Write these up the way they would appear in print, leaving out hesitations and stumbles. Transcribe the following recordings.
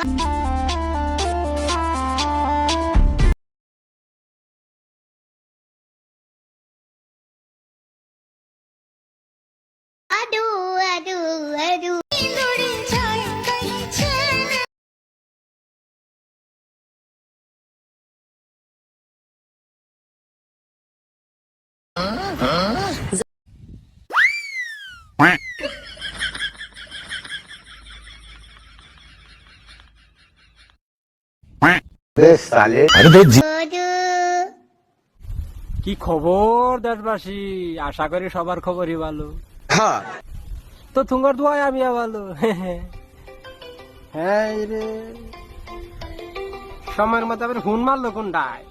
Aduh, aduh, aduh. সালে Aduh. কি খবর দেশবাসী? আশা করি সবার খবরই ভালো। হ্যাঁ তো তোমার দোয়ায় আমি ভালো। হ্যাঁ রে, সময়ের মতো আবার হুন মারলো কোনটায়?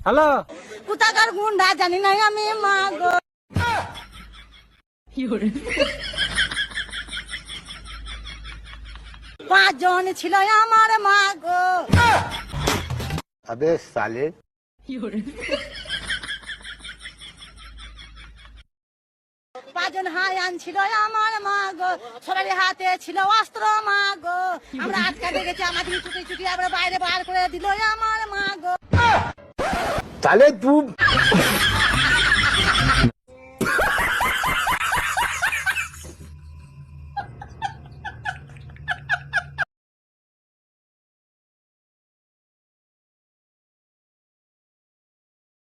হ্যালো, কোথাকার গুন্ডা জানি না আমি মা গো। পাঁচজন ছিল আমার মা গো। আবে সালে পাঁচজন হায়ান ছিল আমার মা গো। সবার হাতে ছিল অস্ত্র মা গো। আমরা আটকাতে গেছি, আমাদের ছুটি ছুটি আমরা বাইরে বার করে দিল আমার মা গো। সালে তুই